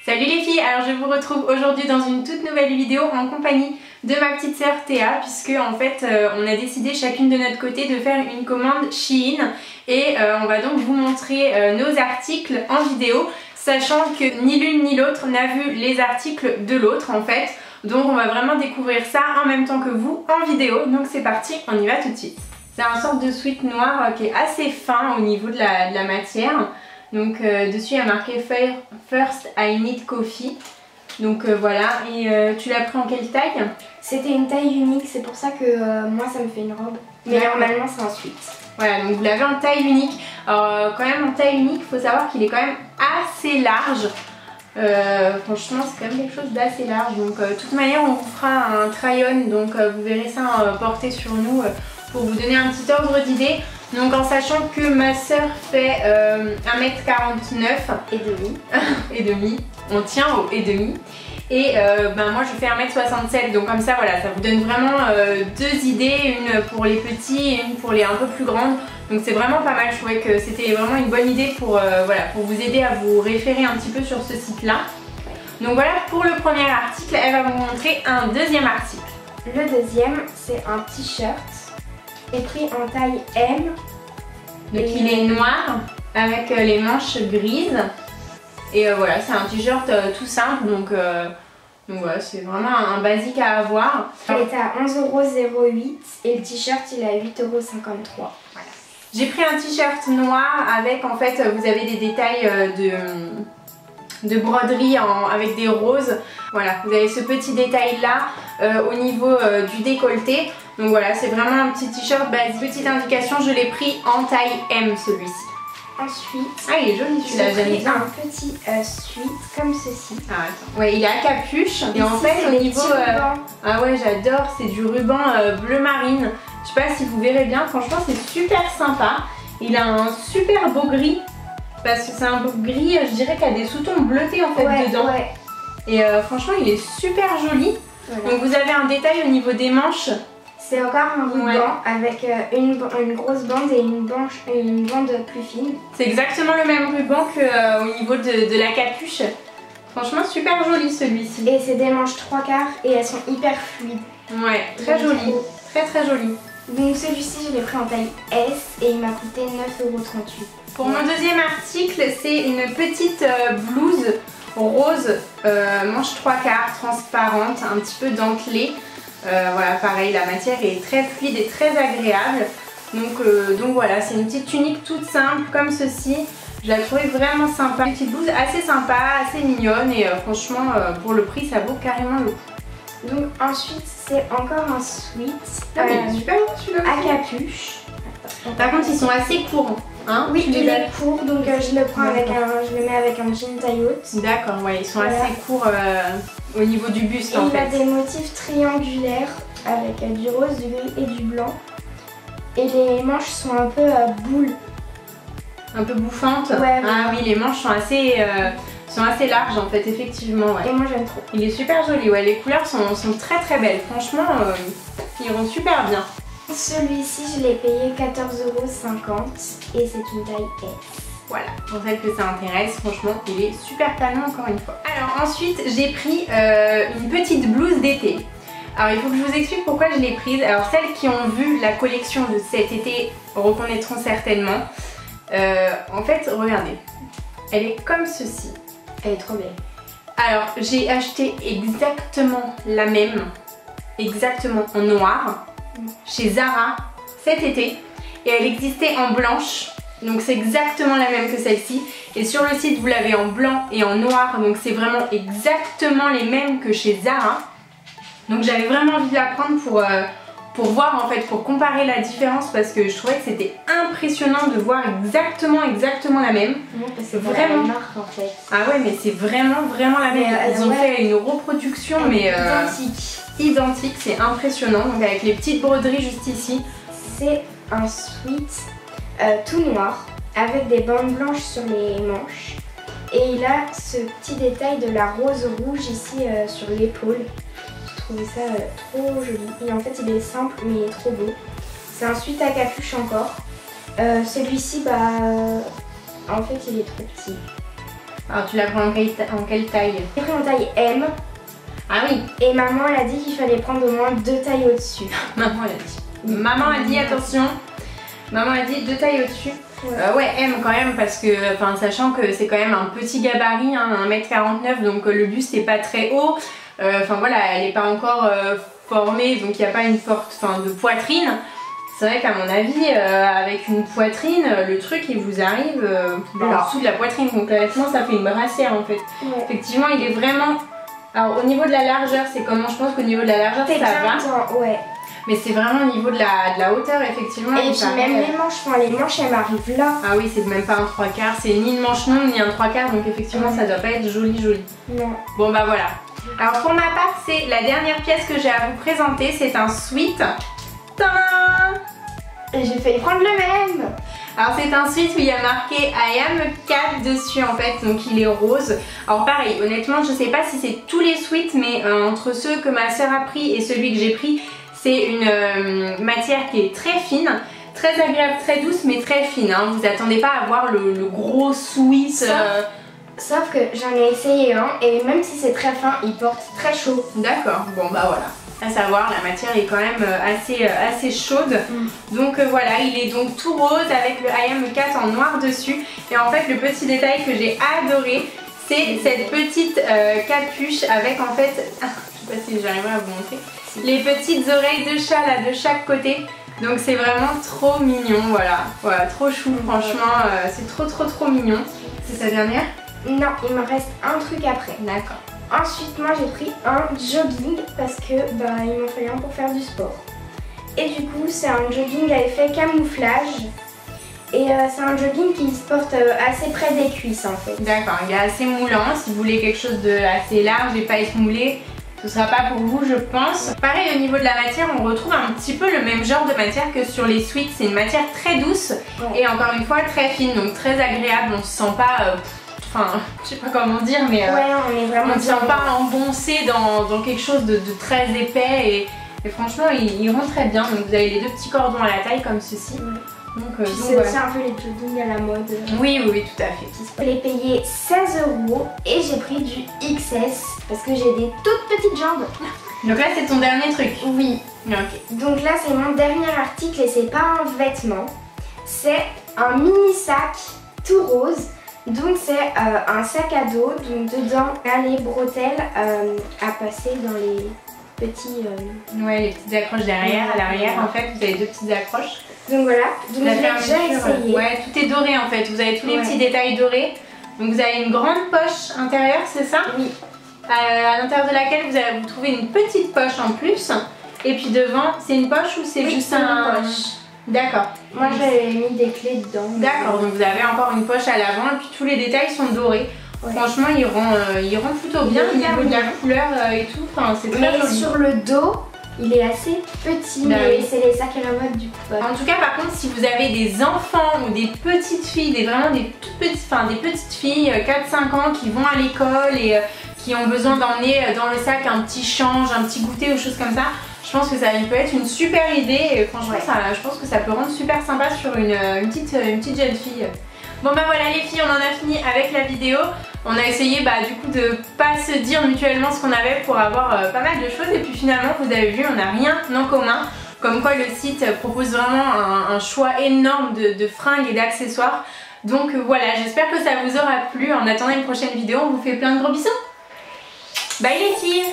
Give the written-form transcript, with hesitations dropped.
Salut les filles, alors je vous retrouve aujourd'hui dans une toute nouvelle vidéo en compagnie de ma petite sœur Théa, puisque en fait on a décidé chacune de notre côté de faire une commande Shein et on va donc vous montrer nos articles en vidéo, sachant que ni l'une ni l'autre n'a vu les articles de l'autre en fait, donc on va vraiment découvrir ça en même temps que vous en vidéo, donc c'est parti, on y va tout de suite. C'est un sorte de sweat noir qui est assez fin au niveau de la matière. Donc dessus il y a marqué First I Need Coffee. Donc voilà, et tu l'as pris en quelle taille? C'était une taille unique, c'est pour ça que moi ça me fait une robe. Mais normalement c'est un sweat. Voilà, donc vous l'avez en taille unique. Alors quand même en taille unique, il faut savoir qu'il est quand même assez large. Franchement c'est quand même quelque chose d'assez large. Donc de toute manière on vous fera un try-on, donc vous verrez ça porté sur nous pour vous donner un petit ordre d'idée. Donc en sachant que ma soeur fait 1m49 et demi, on tient au et demi. Et moi je fais 1m67, donc comme ça voilà, ça vous donne vraiment deux idées, une pour les petits et une pour les un peu plus grandes. Donc c'est vraiment pas mal, je trouvais que c'était vraiment une bonne idée pour, pour vous aider à vous référer un petit peu sur ce site là. Donc voilà pour le premier article, elle va vous montrer un deuxième article. Le deuxième c'est un t-shirt. Est pris en taille M. Donc il est noir avec les manches grises. Et voilà, c'est un t-shirt tout simple. Donc voilà, c'est vraiment un basique à avoir. Il était à 11,08€ et le t-shirt il est à 8,53€. Voilà. J'ai pris un t-shirt noir avec en fait, vous avez des détails de broderie avec des roses. Voilà, vous avez ce petit détail là au niveau du décolleté. Donc voilà, c'est vraiment un petit t-shirt basique. Petite indication, je l'ai pris en taille M celui-ci. Ensuite, il est joli celui-là, j'aime bien. Un petit sweat comme ceci. Ah attends, ouais, il est à capuche. Et en fait au niveau ah ouais, j'adore, c'est du ruban bleu marine. Je sais pas si vous verrez bien, franchement c'est super sympa. Il a un super beau gris. Parce que c'est un beau gris, je dirais qu'il y a des sous-tons bleutés en fait dedans. Ouais. Et franchement il est super joli. Voilà. Donc vous avez un détail au niveau des manches. C'est encore un ruban avec une grosse bande et une bande plus fine. C'est exactement le même ruban qu'au niveau de la capuche. Franchement super joli celui-ci. Et c'est des manches 3/4 et elles sont hyper fluides. Ouais, très joli. Très joli. Donc celui-ci je l'ai pris en taille S et il m'a coûté 9,38€. Pour mon deuxième article, c'est une petite blouse rose, manche 3/4, transparente, un petit peu dentelée. Voilà, pareil, la matière est très fluide et très agréable. Donc voilà, c'est une petite tunique toute simple comme ceci. Je la trouvais vraiment sympa. Une petite blouse assez sympa, assez mignonne et franchement pour le prix ça vaut carrément le coup. Donc ensuite c'est encore un sweat super celui-là à capuche. Par contre ils sont assez courts. Hein, oui, il est court, donc je le prends avec je le mets avec un jean taille haute. D'accord, ouais, ils sont assez courts au niveau du buste en fait. Il a des motifs triangulaires avec du rose, du gris et du blanc. Et les manches sont un peu boules. Un peu bouffantes. Ouais, ah oui, les manches sont assez larges en fait, effectivement. Ouais. Et moi j'aime trop. Il est super joli, ouais, les couleurs sont très belles. Franchement, ils iront super bien. Celui-ci, je l'ai payé 14,50€ et c'est une taille S. Voilà, pour celles que ça intéresse, franchement, il est super canon encore une fois. Alors ensuite, j'ai pris une petite blouse d'été. Alors il faut que je vous explique pourquoi je l'ai prise. Alors celles qui ont vu la collection de cet été reconnaîtront certainement. En fait, regardez, elle est comme ceci. Elle est trop belle. Alors j'ai acheté exactement la même, exactement en noir, chez Zara cet été et elle existait en blanche, donc c'est exactement la même que celle-ci, et sur le site vous l'avez en blanc et en noir, donc c'est vraiment exactement les mêmes que chez Zara. Donc j'avais vraiment envie de la prendre pour voir en fait, pour comparer la différence, parce que je trouvais que c'était impressionnant de voir exactement la même. Non, parce que c'est vraiment la même marque en fait. Ah ouais, mais c'est vraiment la même. Ils ont fait une reproduction mais identique, c'est impressionnant. Donc avec les petites broderies juste ici. C'est un sweat tout noir avec des bandes blanches sur les manches. Et il a ce petit détail de la rose rouge ici sur l'épaule. Je trouvais ça trop joli. Et en fait il est simple mais il est trop beau. C'est un sweat à capuche encore. Celui-ci, en fait il est trop petit. Alors tu l'as pris en quelle taille? J'ai pris en taille M. Ah oui. Et maman elle a dit qu'il fallait prendre au moins 2 tailles au-dessus. Maman elle a dit. Maman a dit attention. Maman a dit 2 tailles au-dessus. Ouais, M quand même parce que, sachant que c'est quand même un petit gabarit, hein, 1m49, donc le buste n'est pas très haut. Voilà, elle n'est pas encore formée, donc il n'y a pas une forte de poitrine. C'est vrai qu'à mon avis, avec une poitrine, le truc il vous arrive en dessous de la poitrine. Donc honnêtement, ça fait une brassière en fait. Ouais. Effectivement, il est vraiment. Alors au niveau de la largeur, c'est comment? Je pense qu'au niveau de la largeur, ça va. Ouais. Mais c'est vraiment au niveau de la hauteur, effectivement. Et puis même les manches, les manches elles m'arrivent là. Ah oui, c'est même pas un 3/4, c'est ni une manche longue ni un 3/4, donc effectivement ça doit pas être joli. Non. Bon bah voilà. Alors pour ma part, c'est la dernière pièce que j'ai à vous présenter, c'est un sweat. Tadam! Et j'ai failli prendre le même. Alors c'est un sweat où il y a marqué I am cat dessus en fait, donc il est rose. Alors pareil, honnêtement je sais pas si c'est tous les sweats, mais entre ceux que ma soeur a pris et celui que j'ai pris, c'est une matière qui est très fine, très agréable, très douce, mais très fine. Hein. Vous attendez pas à voir le gros sweat. Sauf que j'en ai essayé un et même si c'est très fin, il porte très chaud. D'accord, bon bah voilà. À savoir, la matière est quand même assez chaude. Donc voilà, il est donc tout rose avec le I am cat en noir dessus. Et en fait, le petit détail que j'ai adoré, c'est cette petite capuche avec en fait, je sais pas si j'arriverai à vous montrer, les petites oreilles de chat là de chaque côté. Donc c'est vraiment trop mignon, voilà, trop chou, franchement, c'est trop mignon. C'est sa dernière? Non, il me reste un truc après. D'accord. Ensuite, moi j'ai pris un jogging parce que il m'en fallait un pour faire du sport. Et du coup, c'est un jogging à effet camouflage. Et c'est un jogging qui se porte assez près des cuisses en fait. D'accord, il est assez moulant. Si vous voulez quelque chose de assez large et pas être moulé, ce sera pas pour vous je pense. Pareil au niveau de la matière, on retrouve un petit peu le même genre de matière que sur les sweats. C'est une matière très douce et encore une fois très fine, donc très agréable. On se sent pas... je sais pas comment dire, mais on ne se sent pas engoncé dans quelque chose de très épais et franchement il rend très bien. Donc vous avez les 2 petits cordons à la taille comme ceci. Donc c'est aussi un peu les joggings à la mode. Oui, tout à fait. Je l'ai payé 16 € et j'ai pris du XS parce que j'ai des toutes petites jambes. Donc là c'est ton dernier truc? Oui. Ok. Donc là c'est mon dernier article et c'est pas un vêtement. C'est un mini sac tout rose. Donc c'est un sac à dos, donc dedans il y a les bretelles à passer dans les petits... Ouais, les petites accroches derrière, à l'arrière en fait, vous avez 2 petites accroches. Donc voilà, donc je l'ai déjà essayé. Ouais, tout est doré en fait, vous avez tous les petits détails dorés. Donc vous avez une grande poche intérieure, c'est ça? Oui. À l'intérieur de laquelle vous trouvez une petite poche en plus. Et puis devant, c'est une poche ou c'est juste une poche? D'accord. Moi j'avais mis des clés dedans. D'accord, donc vous avez encore une poche à l'avant et puis tous les détails sont dorés. Ouais. Franchement, il rend plutôt bien au niveau de la couleur et tout. C'est très joli. Sur le dos, il est assez petit, mais c'est les sacs à la mode du coup. En tout cas, par contre, si vous avez des enfants ou des petites filles, vraiment des toutes petites, des petites filles 4-5 ans qui vont à l'école et qui ont besoin d'emmener dans le sac un petit change, un petit goûter ou choses comme ça, je pense que ça peut être une super idée et franchement je pense que ça peut rendre super sympa sur une petite jeune fille. Bon bah voilà les filles, on en a fini avec la vidéo. On a essayé du coup de pas se dire mutuellement ce qu'on avait pour avoir pas mal de choses et puis finalement vous avez vu on n'a rien en commun. Comme quoi le site propose vraiment un choix énorme de fringues et d'accessoires. Donc voilà, j'espère que ça vous aura plu. En attendant une prochaine vidéo, on vous fait plein de gros bisous. Bye les filles!